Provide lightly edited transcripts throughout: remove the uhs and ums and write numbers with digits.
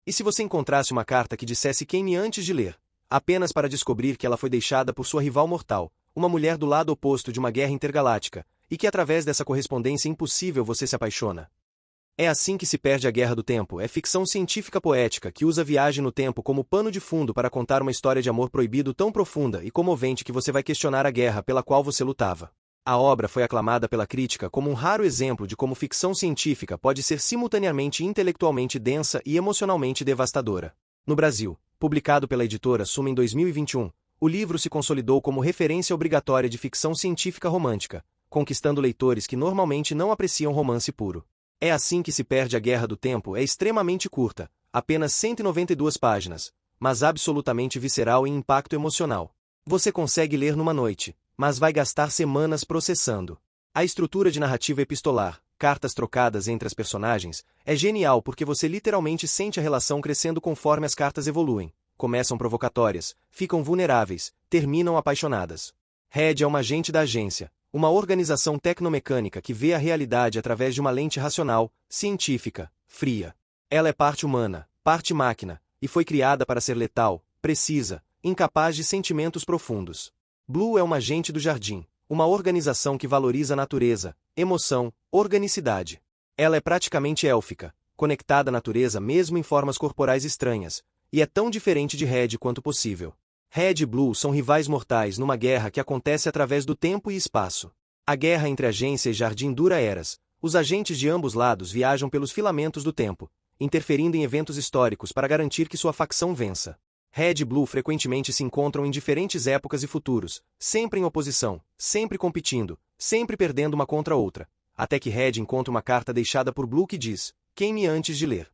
E se você encontrasse uma carta que dissesse queime antes de ler, apenas para descobrir que ela foi deixada por sua rival mortal, uma mulher do lado oposto de uma guerra intergaláctica, e que através dessa correspondência impossível você se apaixona? É assim que se perde a Guerra do Tempo. É ficção científica poética que usa a viagem no tempo como pano de fundo para contar uma história de amor proibido tão profunda e comovente que você vai questionar a guerra pela qual você lutava. A obra foi aclamada pela crítica como um raro exemplo de como ficção científica pode ser simultaneamente intelectualmente densa e emocionalmente devastadora. No Brasil, publicado pela editora Suma em 2021, o livro se consolidou como referência obrigatória de ficção científica romântica, conquistando leitores que normalmente não apreciam romance puro. É assim que se perde a Guerra do Tempo. É extremamente curta, apenas 192 páginas, mas absolutamente visceral e impacto emocional. Você consegue ler numa noite, mas vai gastar semanas processando. A estrutura de narrativa epistolar, cartas trocadas entre as personagens, é genial porque você literalmente sente a relação crescendo conforme as cartas evoluem. Começam provocatórias, ficam vulneráveis, terminam apaixonadas. Red é uma agente da agência, uma organização tecnomecânica que vê a realidade através de uma lente racional, científica, fria. Ela é parte humana, parte máquina, e foi criada para ser letal, precisa, incapaz de sentimentos profundos. Blue é uma agente do jardim, uma organização que valoriza a natureza, emoção, organicidade. Ela é praticamente élfica, conectada à natureza mesmo em formas corporais estranhas, e é tão diferente de Red quanto possível. Red e Blue são rivais mortais numa guerra que acontece através do tempo e espaço. A guerra entre agência e jardim dura eras. Os agentes de ambos lados viajam pelos filamentos do tempo, interferindo em eventos históricos para garantir que sua facção vença. Red e Blue frequentemente se encontram em diferentes épocas e futuros, sempre em oposição, sempre competindo, sempre perdendo uma contra a outra, até que Red encontra uma carta deixada por Blue que diz: queime antes de ler.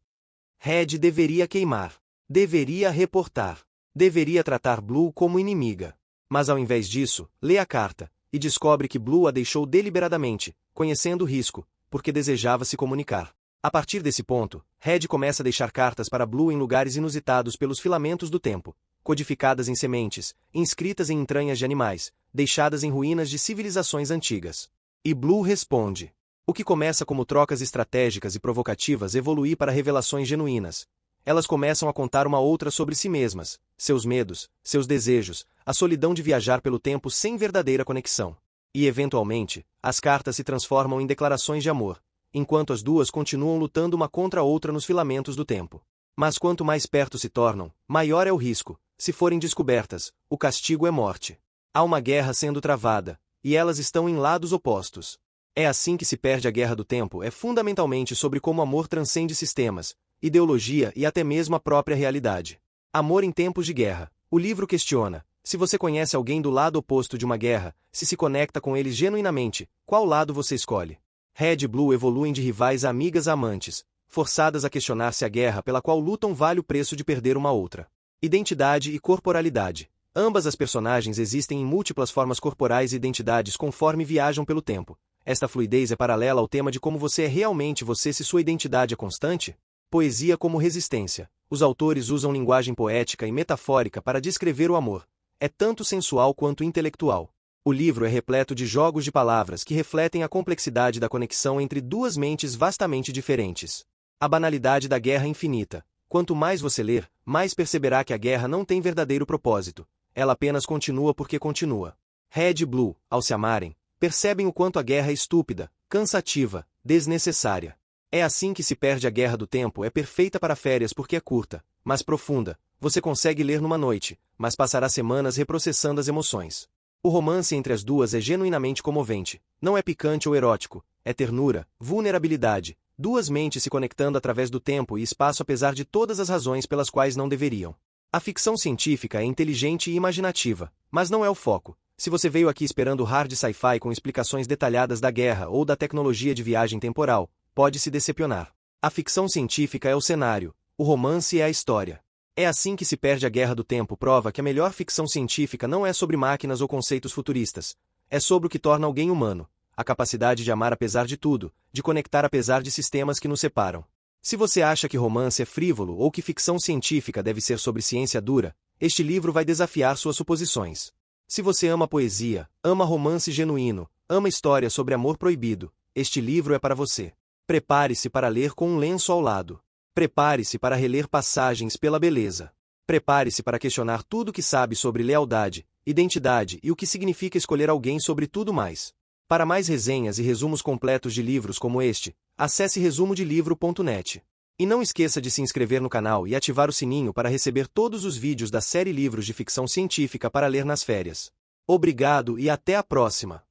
Red deveria queimar. Deveria reportar. Deveria tratar Blue como inimiga. Mas ao invés disso, lê a carta, e descobre que Blue a deixou deliberadamente, conhecendo o risco, porque desejava se comunicar. A partir desse ponto, Red começa a deixar cartas para Blue em lugares inusitados pelos filamentos do tempo, codificadas em sementes, inscritas em entranhas de animais, deixadas em ruínas de civilizações antigas. E Blue responde. O que começa como trocas estratégicas e provocativas evolui para revelações genuínas. Elas começam a contar uma outra sobre si mesmas, seus medos, seus desejos, a solidão de viajar pelo tempo sem verdadeira conexão. E, eventualmente, as cartas se transformam em declarações de amor, enquanto as duas continuam lutando uma contra a outra nos filamentos do tempo. Mas quanto mais perto se tornam, maior é o risco. Se forem descobertas, o castigo é morte. Há uma guerra sendo travada, e elas estão em lados opostos. É assim que se perde a Guerra do Tempo. É fundamentalmente sobre como o amor transcende sistemas, ideologia e até mesmo a própria realidade. Amor em tempos de guerra. O livro questiona: se você conhece alguém do lado oposto de uma guerra, se conecta com eles genuinamente, qual lado você escolhe? Red e Blue evoluem de rivais a amigas a amantes, forçadas a questionar se a guerra pela qual lutam vale o preço de perder uma outra. Identidade e corporalidade. Ambas as personagens existem em múltiplas formas corporais e identidades conforme viajam pelo tempo. Esta fluidez é paralela ao tema de como você é realmente você se sua identidade é constante. Poesia como resistência. Os autores usam linguagem poética e metafórica para descrever o amor. É tanto sensual quanto intelectual. O livro é repleto de jogos de palavras que refletem a complexidade da conexão entre duas mentes vastamente diferentes. A banalidade da guerra infinita. Quanto mais você ler, mais perceberá que a guerra não tem verdadeiro propósito. Ela apenas continua porque continua. Red e Blue, ao se amarem, percebem o quanto a guerra é estúpida, cansativa, desnecessária. É assim que se perde a Guerra do Tempo. É perfeita para férias porque é curta, mas profunda. Você consegue ler numa noite, mas passará semanas reprocessando as emoções. O romance entre as duas é genuinamente comovente. Não é picante ou erótico, é ternura, vulnerabilidade, duas mentes se conectando através do tempo e espaço apesar de todas as razões pelas quais não deveriam. A ficção científica é inteligente e imaginativa, mas não é o foco. Se você veio aqui esperando hard sci-fi com explicações detalhadas da guerra ou da tecnologia de viagem temporal, pode se decepcionar. A ficção científica é o cenário, o romance é a história. É assim que se perde a Guerra do Tempo. Prova que a melhor ficção científica não é sobre máquinas ou conceitos futuristas. É sobre o que torna alguém humano, a capacidade de amar apesar de tudo, de conectar apesar de sistemas que nos separam. Se você acha que romance é frívolo ou que ficção científica deve ser sobre ciência dura, este livro vai desafiar suas suposições. Se você ama poesia, ama romance genuíno, ama história sobre amor proibido, este livro é para você. Prepare-se para ler com um lenço ao lado. Prepare-se para reler passagens pela beleza. Prepare-se para questionar tudo o que sabe sobre lealdade, identidade e o que significa escolher alguém sobre tudo mais. Para mais resenhas e resumos completos de livros como este, acesse resumodelivro.net. E não esqueça de se inscrever no canal e ativar o sininho para receber todos os vídeos da série Livros de Ficção Científica para ler nas férias. Obrigado e até a próxima!